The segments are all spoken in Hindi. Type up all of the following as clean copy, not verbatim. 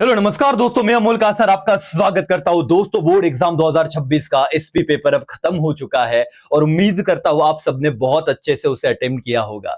हेलो नमस्कार दोस्तों, मैं अमोल कासर आपका स्वागत करता हूं। दोस्तों, बोर्ड एग्जाम 2026 का एसपी पेपर अब खत्म हो चुका है और उम्मीद करता हूं आप सबने बहुत अच्छे से उसे अटेम्प्ट किया होगा।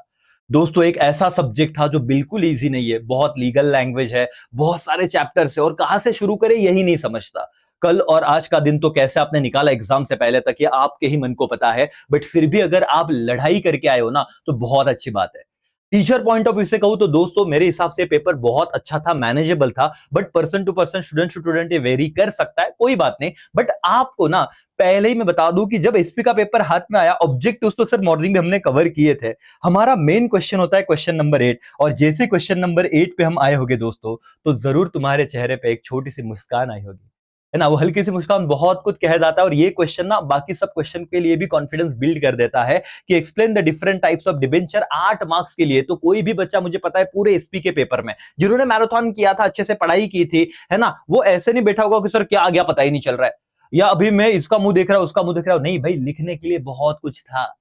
दोस्तों, एक ऐसा सब्जेक्ट था जो बिल्कुल इजी नहीं है, बहुत लीगल लैंग्वेज है, बहुत सारे चैप्टर्स है और कहां से शुरू करें यही नहीं समझता। कल और आज का दिन तो कैसे आपने निकाला एग्जाम से पहले तक ये आपके ही मन को पता है, बट फिर भी अगर आप लड़ाई करके आए हो ना तो बहुत अच्छी बात है। टीचर पॉइंट ऑफ व्यू से कहूं तो दोस्तों मेरे हिसाब से पेपर बहुत अच्छा था, मैनेजेबल था, but person to person, student to student ये वेरी कर सकता है, कोई बात नहीं। बट आपको ना पहले ही मैं बता दूं कि जब एसपी का पेपर हाथ में आया, ऑब्जेक्टिव्स तो सर मॉर्निंग में हमने कवर किए थे। हमारा मेन क्वेश्चन होता है क्वेश्चन नंबर 8, और जैसे क्वेश्चन नंबर 8 पे हम आए होंगे दोस्तों, तो जरूर तुम्हारे चेहरे पे एक छोटी सी मुस्कान आई होगी, है ना। वो हल्की सी मुस्कान बहुत कुछ कह जाता है, और ये क्वेश्चन ना बाकी सब क्वेश्चन के लिए भी कॉन्फिडेंस बिल्ड कर देता है कि explain the different types of debenture 8 marks के लिए। तो कोई भी बच्चा, मुझे पता है पूरे एसपी के पेपर में जिन्होंने मैराथन किया था, अच्छे से पढ़ाई की थी, है ना, वो ऐसे नहीं बैठा होगा कि सर क्या आ गया पता ही नहीं चल रहा है, या अभी मैं इसका मुंह देख रहा हूं उसका मुंह देख रहा हूं। नहीं भाई, लिखने के लिए बहुत कुछ था,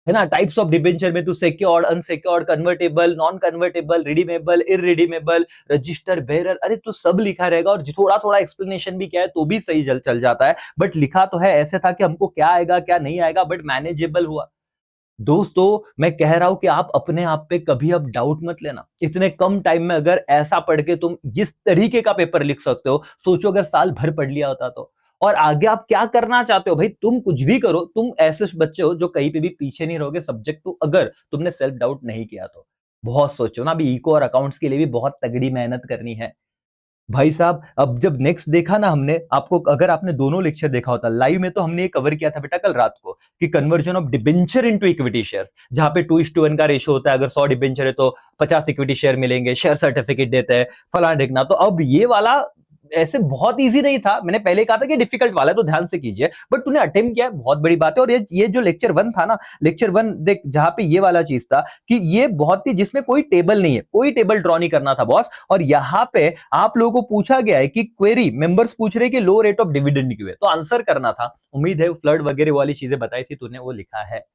है ना। टाइप्स ऑफ डिबेंचर में तू secured, unsecured, convertible, non convertible, redeemable, irredeemable, register, bearer, अरे तो सब लिखा रहेगा, और थोड़ा थोड़ा एक्सप्लेनेशन भी क्या है तो भी सही चल जाता है। बट लिखा तो है ऐसे था कि हमको क्या आएगा क्या नहीं आएगा, बट मैनेजेबल हुआ। दोस्तों, मैं कह रहा हूं कि आप अपने आप पे कभी अब डाउट मत लेना। इतने कम टाइम में अगर ऐसा पढ़ के तुम इस तरीके का पेपर लिख सकते हो, सोचो अगर साल भर पढ़ लिया होता तो। और आगे आप क्या करना चाहते हो भाई, तुम कुछ भी करो, तुम ऐसे बच्चे हो जो कहीं पे भी पीछे नहीं रहोगे सब्जेक्ट टू, अगर तुमने सेल्फ डाउट नहीं किया तो। बहुत सोचो ना, अभी इको और अकाउंट्स के लिए भी बहुत तगड़ी मेहनत करनी है भाई साहब। अब जब नेक्स्ट देखा ना हमने आपको, अगर आपने दोनों लेक्चर देखा होता लाइव में, तो हमने ये कवर किया था बेटा कल रात को कि conversion of debenture into equity shares, जहां पे 2:1 का रेशियो होता है। अगर 100 डिबेंचर है तो 50 इक्विटी शेयर मिलेंगे, शेयर सर्टिफिकेट देते हैं, फलाना ढिकना। तो अब ये वाला ऐसे बहुत इजी नहीं था, मैंने पहले कहा था कि डिफिकल्ट वाला है तो ध्यान से कीजिए, बट तूने अटेम्प्ट किया है, बहुत बड़ी बात है। और ये जो लेक्चर 1 था ना, लेक्चर 1 देख, जहां पे ये वाला चीज था कि ये बहुत ही, जिसमें कोई टेबल नहीं है, कोई टेबल ड्रॉ नहीं करना था बॉस। और यहाँ पे आप लोगों को पूछा गया है कि क्वेरी मेंबर्स पूछ रहे कि लो रेट ऑफ डिविडेंड क्यों है, तो आंसर करना था। उम्मीद है फ्लड वगैरह वाली चीजें बताई थी तूने, वो लिखा है।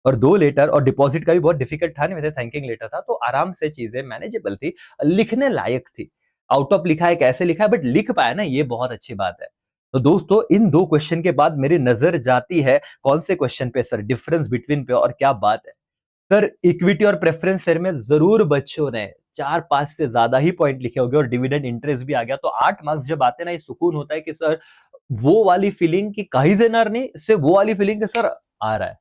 और 2 लेटर, और डिपॉजिट का भी बहुत डिफिकल्ट था नहीं वैसे, थैंकिंग लेटर था, तो आराम से चीजें मैनेजेबल थी, लिखने लायक थी। आउट ऑफ लिखा है, कैसे लिखा है, बट लिख पाया ना, ये बहुत अच्छी बात है। तो दोस्तों, इन 2 क्वेश्चन के बाद मेरी नजर जाती है कौन से क्वेश्चन पे सर, डिफरेंस बिटवीन पे, और क्या बात है सर। इक्विटी और प्रेफरेंस शेयर में जरूर बच्चों ने 4-5 से ज्यादा ही पॉइंट लिखे होंगे, और डिविडेंड इंटरेस्ट भी आ गया, तो 8 मार्क्स जब आते हैं ना, ये सुकून होता है कि सर वो वाली फीलिंग की कहीं से ना, नहीं से वो वाली फीलिंग के सर आ रहा है,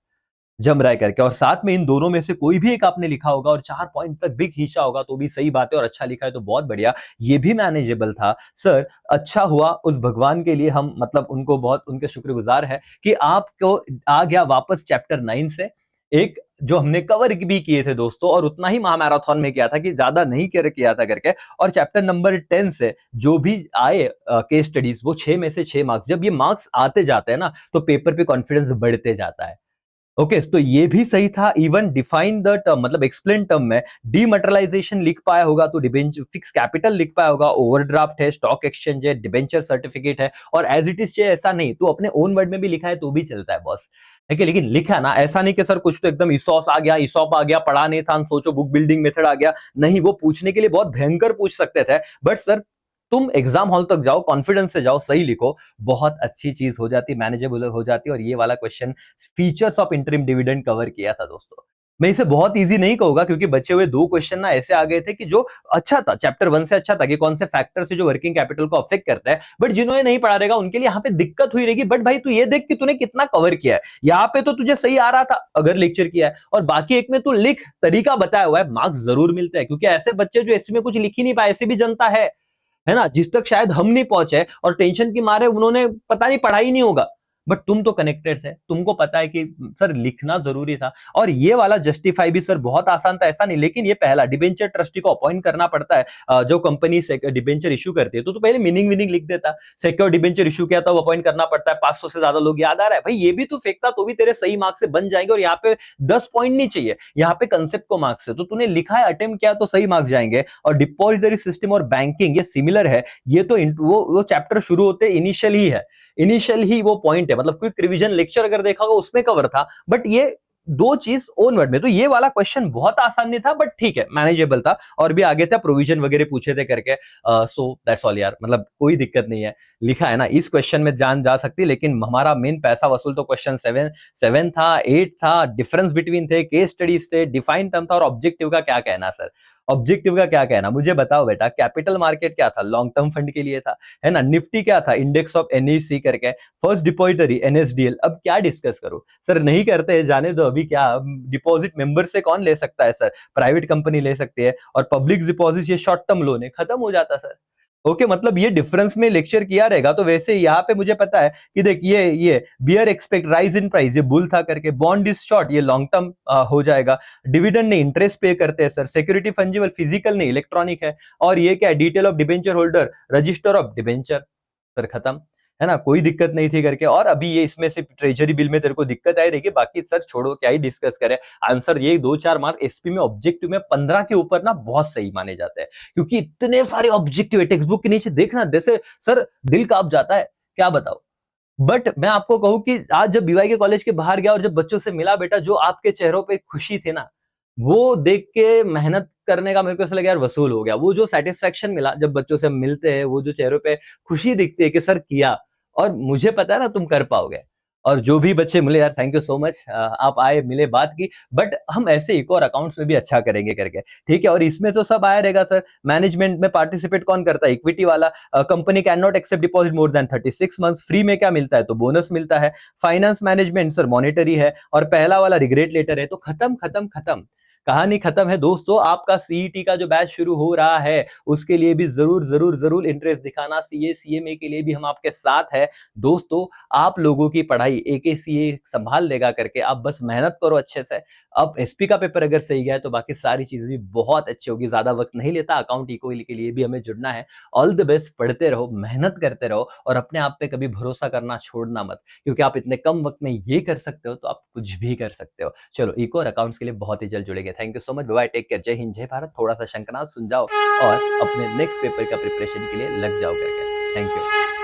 जम रहा है करके। और साथ में इन दोनों में से कोई भी एक आपने लिखा होगा और 4 पॉइंट तक भी खींचा होगा तो भी सही बात है, और अच्छा लिखा है तो बहुत बढ़िया। ये भी मैनेजेबल था सर, अच्छा हुआ। उस भगवान के लिए हम मतलब उनको बहुत, उनके शुक्रगुजार है कि आपको आ गया वापस चैप्टर 9 से, एक जो हमने कवर भी किए थे दोस्तों, और उतना ही महामैराथन में किया था कि ज्यादा नहीं किया था करके। और चैप्टर नंबर 10 से जो भी आए केस स्टडीज, वो 6 में से 6 मार्क्स, जब ये मार्क्स आते जाते हैं ना तो पेपर पे कॉन्फिडेंस बढ़ते जाता है। ओके तो ये भी सही था। इवन डिफाइन द टर्म, मतलब एक्सप्लेन टर्म में डीमटेरियलाइजेशन लिख पाया होगा तो, डिबेंचर फिक्स कैपिटल लिख पाया होगा, ओवरड्राफ्ट है, स्टॉक एक्सचेंज है, डिबेंचर सर्टिफिकेट है, और एज इट इज चाहिए ऐसा नहीं, तो अपने ओन वर्ड में भी लिखा है तो भी चलता है बॉस। ठीक है, लेकिन लिखा ना ऐसा नहीं कि सर कुछ तो एकदम इसॉस आ गया, इसॉप आ गया, पढ़ा नहीं था, सोचो बुक बिल्डिंग मेथड आ गया। नहीं, वो पूछने के लिए बहुत भयंकर पूछ सकते थे, बट सर तुम एग्जाम हॉल तक जाओ, कॉन्फिडेंस से जाओ, सही लिखो, बहुत अच्छी चीज हो जाती, मैनेजेबल हो जाती। और ये वाला question features of interim dividend cover किया था दोस्तों। मैं इसे बहुत इजी नहीं कहूंगा, क्योंकि बचे हुए 2 क्वेश्चन ना ऐसे आ गए थे कि जो अच्छा था, चैप्टर 1 से अच्छा था कि कौन से फैक्टर्स है जो वर्किंग कैपिटल को अफेक्ट करता है, बट जिन्होंने नहीं पढ़ा रहेगा उनके लिए यहाँ पे दिक्कत हुई रहेगी। बट भाई तू ये देख कि तूने कितना कवर किया है, यहाँ पे तो तुझे सही आ रहा था अगर लेक्चर किया है, और बाकी एक में तू लिख, तरीका बताया हुआ है, मार्क्स जरूर मिलते हैं। क्योंकि ऐसे बच्चे जो इसमें कुछ लिख ही नहीं पाए, ऐसी भी जनता है ना, जिस तक शायद हम नहीं पहुंचे, और टेंशन के मारे उन्होंने पता नहीं पढ़ा ही नहीं होगा। बट तुम तो कनेक्टेड थे, तुमको पता है कि सर लिखना जरूरी था। और ये वाला जस्टिफाई भी सर बहुत आसान था, ऐसा नहीं, लेकिन ये पहला डिबेंचर ट्रस्टी को अपॉइंट करना पड़ता है। जो कंपनी डिबेंचर इश्यू करती है तो पहले मीनिंग मीनिंग लिख देता, सिक्योर डिबेंचर इश्यू किया था वो अपॉइंट करना पड़ता है, 500 से ज्यादा लोग, याद आ रहा है भाई, ये भी तो फेंकता तो भी तेरे सही मार्क्स से बन जाएंगे। और यहाँ पे 10 पॉइंट नहीं चाहिए, यहाँ पे कंसेप्ट को मार्क्स है, तो तूने लिखा है, अटेम्प्ट किया तो सही मार्क्स जाएंगे। और डिपॉजिटरी सिस्टम और बैंकिंग ये सिमिलर है, ये तो वो चैप्टर शुरू होते इनिशियल ही है, इनिशियल ही वो पॉइंट है, मतलब क्विक रिवीजन लेक्चर अगर देखा होगा उसमें कवर था। बट ये दो चीज ओन वर्ड में। तो ये वाला क्वेश्चन बहुत आसान नहीं था, बट ठीक है, मैनेजेबल था। और भी आगे था, प्रोविजन वगैरह पूछे थे करके। सो दैट्स ऑल यार, मतलब कोई दिक्कत नहीं है। लिखा है ना, इस क्वेश्चन में जान जा सकती है, लेकिन हमारा मेन पैसा वसूल तो क्वेश्चन 7 था, 8 था, डिफरेंस बिटवीन थे, केस स्टडीज थे, डिफाइन टर्म था, और ऑब्जेक्टिव का क्या कहना सर? ऑब्जेक्टिव का क्या कहना, मुझे बताओ बेटा। कैपिटल मार्केट क्या था? लॉन्ग टर्म फंड के लिए था, है ना। निफ्टी क्या था? इंडेक्स ऑफ एनईसी करके। First depository NSDL. अब क्या डिस्कस करो सर? नहीं करते, जाने दो। अभी क्या डिपॉजिट मेंबर से कौन ले सकता है सर? प्राइवेट कंपनी ले सकती है, और पब्लिक डिपॉजिट ये शॉर्ट टर्म लोन है, खत्म हो जाता सर। ओके, मतलब ये डिफरेंस में लेक्चर किया रहेगा। तो वैसे यहाँ पे मुझे पता है कि देख, ये bear expect rise in price, ये बुल था करके। बॉन्ड इज शॉर्ट, ये लॉन्ग टर्म हो जाएगा। डिविडेंड नहीं, इंटरेस्ट पे करते हैं सर। सिक्योरिटी फंजिबल, फिजिकल नहीं, इलेक्ट्रॉनिक है। और ये क्या? Detail of debenture holder, register of debenture. Sir खत्म, है ना, कोई दिक्कत नहीं थी करके। और अभी ये इसमें से ट्रेजरी बिल में तेरे को दिक्कत आई रहेगी, बाकी सर छोड़ो, क्या ही डिस्कस करें। आंसर ये 2-4 मार्क एसपी में, ऑब्जेक्टिव में 15 के ऊपर ना बहुत सही माने जाते हैं, क्योंकि इतने सारे ऑब्जेक्टिव है टेक्स्ट बुक के नीचे। देखना, जैसे सर दिल कांप जाता है, क्या बताओ। बट मैं आपको कहूं कि आज जब बीवाई के कॉलेज के बाहर गया और जब बच्चों से मिला बेटा, जो आपके चेहरों पे खुशी थी ना, वो देख के मेहनत करने का मेरे को ऐसा लगा यार वसूल हो गया। वो जो सेटिस्फेक्शन मिला जब बच्चों से हम मिलते हैं, वो जो चेहरों पे खुशी दिखती है कि सर किया, और मुझे पता है ना तुम कर पाओगे। और जो भी बच्चे मिले यार, थैंक यू सो मच, आप आए, मिले, बात की। बट हम ऐसे एक और अकाउंट्स में भी अच्छा करेंगे करके, ठीक है। और इसमें तो सब आया रहेगा सर। मैनेजमेंट में पार्टिसिपेट कौन करता है? इक्विटी वाला। Company can not accept deposit more than 36 months. Free में क्या मिलता है? तो बोनस मिलता है। फाइनेंस मैनेजमेंट सर मॉनेटरी है, और पहला वाला रिग्रेट लेटर है। तो खत्म खत्म खत्म, कहानी खत्म है दोस्तों। आपका सीईटी का जो बैच शुरू हो रहा है, उसके लिए भी जरूर जरूर जरूर इंटरेस्ट दिखाना। सीए सीएमए के लिए भी हम आपके साथ है दोस्तों। आप लोगों की पढ़ाई एके सीए संभाल लेगा करके, आप बस मेहनत करो अच्छे से। अब एसपी का पेपर अगर सही गया तो बाकी सारी चीजें भी बहुत अच्छी होगी। ज्यादा वक्त नहीं लेता, अकाउंट इको के लिए भी हमें जुड़ना है। ऑल द बेस्ट, पढ़ते रहो, मेहनत करते रहो, और अपने आप पे कभी भरोसा करना छोड़ना मत, क्योंकि आप इतने कम वक्त में ये कर सकते हो तो आप कुछ भी कर सकते हो। चलो, इको और अकाउंट्स के लिए बहुत ही जल्द जुड़ेंगे। Thank you so much, bye, take care, जय हिंद, जय भारत। थोड़ा सा शंकनाथ सुन जाओ और अपने नेक्स्ट पेपर का प्रिपरेशन के लिए लग जाओ करके। Thank you.